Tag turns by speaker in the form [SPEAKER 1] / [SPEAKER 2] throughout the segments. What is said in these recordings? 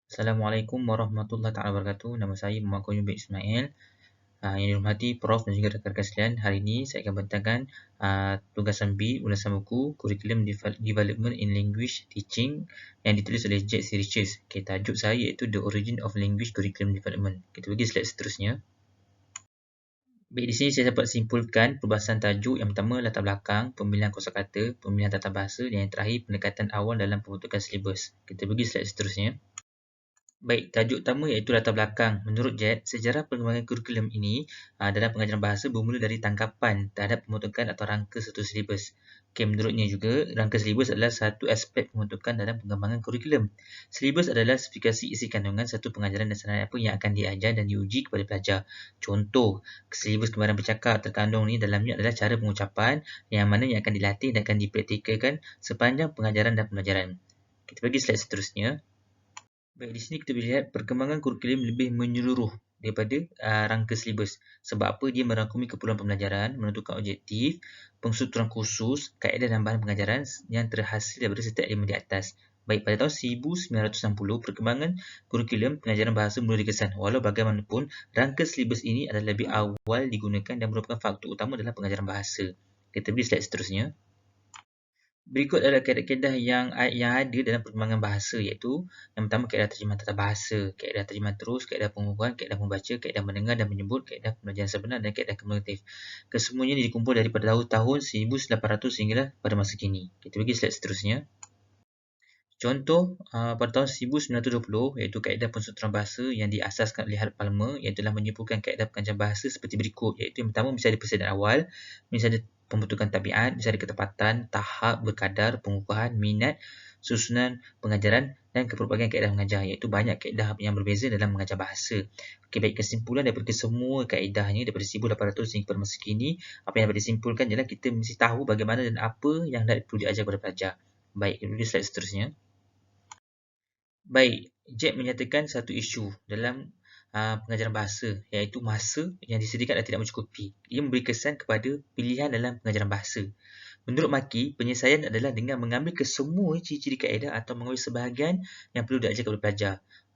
[SPEAKER 1] Assalamualaikum warahmatullahi taala wabarakatuh. Nama saya Muhammad Qayyum bin Ismail. Yang dihormati Prof dan juga rakan-rakan sekalian, hari ini saya akan bentangkan tugasan B ulasan buku Curriculum Development in Language Teaching yang ditulis oleh Jack C. Richards. Okay, tajuk saya iaitu The Origin of Language Curriculum Development. Kita pergi slide seterusnya. Baik, di sini saya dapat simpulkan perbahasan tajuk. Yang pertama, latar belakang, pemilihan kosakata, pemilihan tata bahasa, dan yang terakhir, pendekatan awal dalam pembentukan silibus. Kita pergi slide seterusnya. Baik, tajuk utama iaitu latar belakang. Menurut Jet, sejarah perkembangan kurikulum ini dalam pengajaran bahasa bermula dari tangkapan terhadap pembentukan atau rangka satu silibus. Okey, menurutnya juga, rangka silibus adalah satu aspek pembentukan dalam pengembangan kurikulum. Silibus adalah spesifikasi isi kandungan satu pengajaran dan senarai apa yang akan diajar dan diuji kepada pelajar. Contoh, silibus kembaran bercakap terkandung ni dalamnya adalah cara pengucapan yang mana yang akan dilatih dan akan dipraktikalkan sepanjang pengajaran dan pembelajaran. Kita pergi slide seterusnya. Baik, di sini kita boleh lihat perkembangan kurikulum lebih menyeluruh daripada rangka silibus. Sebab apa? Dia merangkumi keperluan pembelajaran, menentukan objektif, pengsuturan khusus, kaedah dan bahan pengajaran yang terhasil daripada setiap elemen di atas. Baik, pada tahun 1960, perkembangan kurikulum pengajaran bahasa mula dikesan. Walau bagaimanapun, rangka silibus ini adalah lebih awal digunakan dan merupakan faktor utama dalam pengajaran bahasa. Kita pergi slide seterusnya. Berikut adalah kaedah-kaedah yang ada dalam perkembangan bahasa, iaitu yang pertama kaedah terjemahan tata bahasa, kaedah terjemahan terus, kaedah pengukuhan, kaedah membaca, kaedah mendengar dan menyebut, kaedah pembelajaran sebenar dan kaedah kumulatif. Kesemuanya dikumpul daripada tahun 1800 sehinggalah pada masa kini. Kita pergi slide seterusnya. Contoh pada tahun 1920 iaitu kaedah pensuturan bahasa yang diasaskan oleh Harold Palmer, iaitu telah menyimpulkan kaedah pengajaran bahasa seperti berikut, iaitu yang pertama mesti ada persediaan awal, mesti ada pembentukan tabiat, mesti ada ketepatan, tahap, berkadar, pengukuhan, minat, susunan pengajaran dan kepelbagaian kaedah mengajar, iaitu banyak kaedah yang berbeza dalam mengajar bahasa. Okey, baik, kesimpulan daripada semua kaedahnya daripada 1800 hingga pada masa kini, apa yang dapat disimpulkan ialah kita mesti tahu bagaimana dan apa yang perlu diajar kepada pelajar. Baik, kita slide seterusnya. Baik, Jack menyatakan satu isu dalam pengajaran bahasa, iaitu masa yang disediakan adalah tidak mencukupi. Ia memberi kesan kepada pilihan dalam pengajaran bahasa. Menurut Maki, penyelesaian adalah dengan mengambil kesemua ciri-ciri kaedah atau mengambil sebahagian yang perlu diajar kepada pelajar.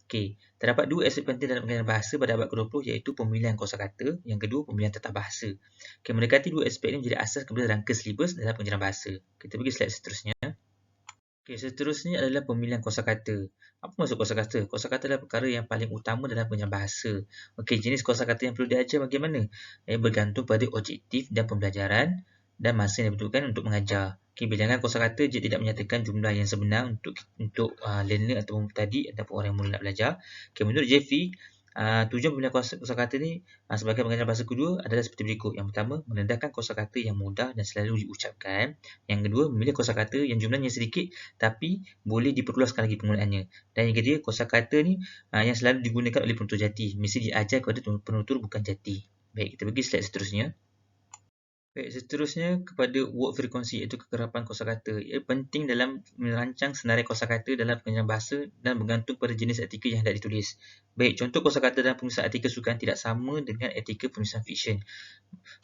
[SPEAKER 1] Okey, terdapat dua aspek penting dalam pengajaran bahasa pada abad ke-20, iaitu pemilihan kosakata, yang kedua pemilihan tata bahasa. Okey, mendekati dua aspek ini menjadi asas kepada rangka silibus dalam pengajaran bahasa. Kita pergi slide seterusnya. Okey, seterusnya adalah pemilihan kosakata. Apa maksud kosakata? Kosakata adalah perkara yang paling utama dalam pengajaran bahasa. Okey, jenis kosakata yang perlu diajar bagaimana? Bergantung pada objektif dan pembelajaran dan masa yang dibutuhkan untuk mengajar. Okey, bilangan kosakata dia tidak menyatakan jumlah yang sebenar untuk learner ataupun tadi ataupun orang yang mula nak belajar. Okey, menurut Jeffrey, tujuan pemilihan kosakata ni sebagai pengajaran bahasa kedua adalah seperti berikut. Yang pertama, merendahkan kosakata yang mudah dan selalu diucapkan. Yang kedua, memilih kosakata yang jumlahnya sedikit tapi boleh diperluaskan lagi penggunaannya. Dan yang ketiga, kosakata ni yang selalu digunakan oleh penutur jati. Mesti diajar kepada penutur bukan jati. Baik, kita pergi slide seterusnya. Baik, seterusnya kepada word frekuensi, iaitu kekerapan kosakata. Ia penting dalam merancang senarai kosakata dalam pengajaran bahasa dan bergantung pada jenis artikel yang hendak ditulis. Baik, contoh kosakata dalam penulisan artikel sukan tidak sama dengan artikel penulisan fiksyen.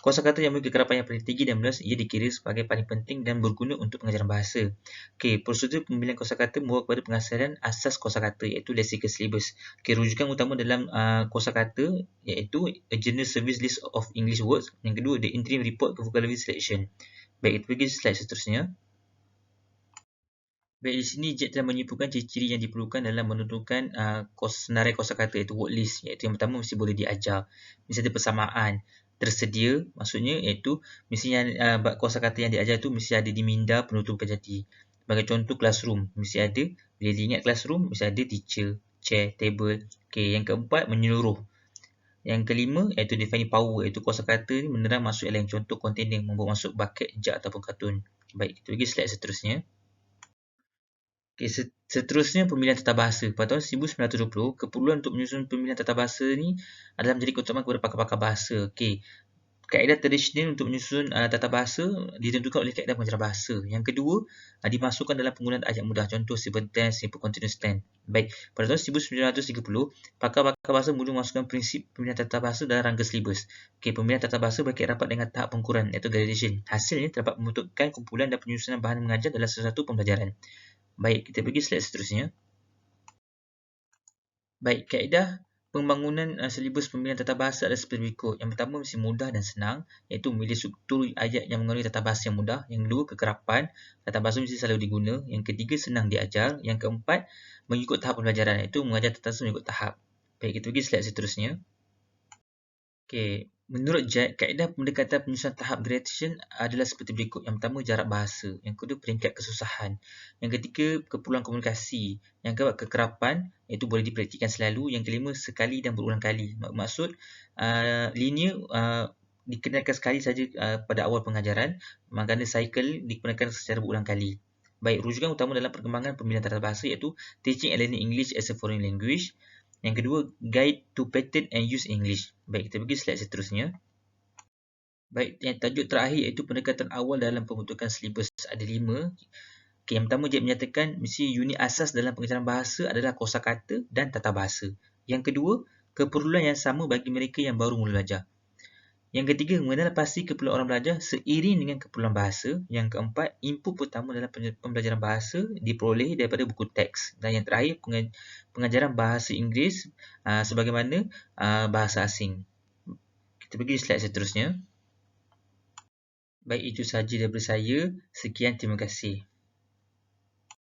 [SPEAKER 1] Kosakata yang memiliki kekerapan yang paling tinggi dan meluas, ia dikira sebagai paling penting dan berguna untuk pengajaran bahasa. Okey, prosedur pemilihan kosakata membawa kepada penghasilan asas kosakata, iaitu lexical syllabus. Okey, rujukan utama dalam kosakata iaitu A General Service List of English Words. Yang kedua, The Interim Report Vocabulary Selection. Baik, kita pergi slide seterusnya. Baik, di sini Jack telah menyimpulkan ciri-ciri yang diperlukan dalam menentukan senarai kosakata, iaitu word list. Iaitu yang pertama, mesti boleh diajar. Mesti ada persamaan. Tersedia, maksudnya iaitu mesti yang kosakata yang diajar itu mesti ada di minda penutur kejati. Sebagai contoh, classroom mesti ada. Bila diingat classroom, mesti ada teacher, chair, table. Okey, yang keempat, menyeluruh. Yang kelima, iaitu define power, iaitu kosakata ni menerang masuk dalam contoh container, membawa masuk bucket, jug ataupun kartun. Baik, kita pergi slide seterusnya. Okay, seterusnya pemilihan tata bahasa. Pada tahun 1920, keperluan untuk menyusun pemilihan tata bahasa ni adalah menjadi keutamaan kepada pakar-pakar bahasa. Okey, kaedah tradisional untuk menyusun tata bahasa ditentukan oleh kaedah pengajaran bahasa. Yang kedua, dimasukkan dalam penggunaan ayat mudah. Contoh simple tense, simple continuous tense. Baik, pada tahun 1930, pakar-pakar bahasa mula memasukkan prinsip pemilihan tata bahasa dalam rangka silibus. Okey, pemilihan tata bahasa berkait rapat dengan tahap pengukuran, iaitu gradation. Hasilnya terdapat membentukkan kumpulan dan penyusunan bahan mengajar dalam sesuatu pembelajaran. Baik, kita pergi slide seterusnya. Baik, kaedah pembangunan silibus pembinaan tata bahasa adalah seperti berikut. Yang pertama, mesti mudah dan senang, iaitu memilih struktur ayat yang mengandungi tata bahasa yang mudah. Yang kedua, kekerapan, tata bahasa mesti selalu diguna. Yang ketiga, senang diajar. Yang keempat, mengikut tahap pembelajaran, iaitu mengajar tata bahasa mengikut tahap. Baik, kita pergi slide seterusnya. Okey, menurut Jack, kaedah pendekatan penyusunan tahap gradation adalah seperti berikut. Yang pertama, jarak bahasa. Yang kedua, peringkat kesusahan. Yang ketiga, keperluan komunikasi. Yang keempat, kekerapan, iaitu boleh dipraktikkan selalu. Yang kelima, sekali dan berulang kali. Maksud, linear dikenalkan sekali saja pada awal pengajaran, manakala cycle digunakan secara berulang kali. Baik, rujukan utama dalam perkembangan pembinaan tata bahasa iaitu Teaching and Learning English as a Foreign Language. Yang kedua, Guide to Pattern and Use English. Baik, kita pergi slide seterusnya. Baik, yang tajuk terakhir iaitu pendekatan awal dalam pembentukan silibus. Ada 5. Okay, yang pertama, dia menyatakan mesti unit asas dalam pengajaran bahasa adalah kosakata dan tata bahasa. Yang kedua, keperluan yang sama bagi mereka yang baru mula belajar. Yang ketiga, mengenal pasti keperluan orang belajar seiring dengan keperluan bahasa. Yang keempat, input pertama dalam pembelajaran bahasa diperoleh daripada buku teks. Dan yang terakhir, pengajaran bahasa Inggeris sebagaimana bahasa asing. Kita pergi slide seterusnya. Baik, itu sahaja daripada saya. Sekian, terima kasih.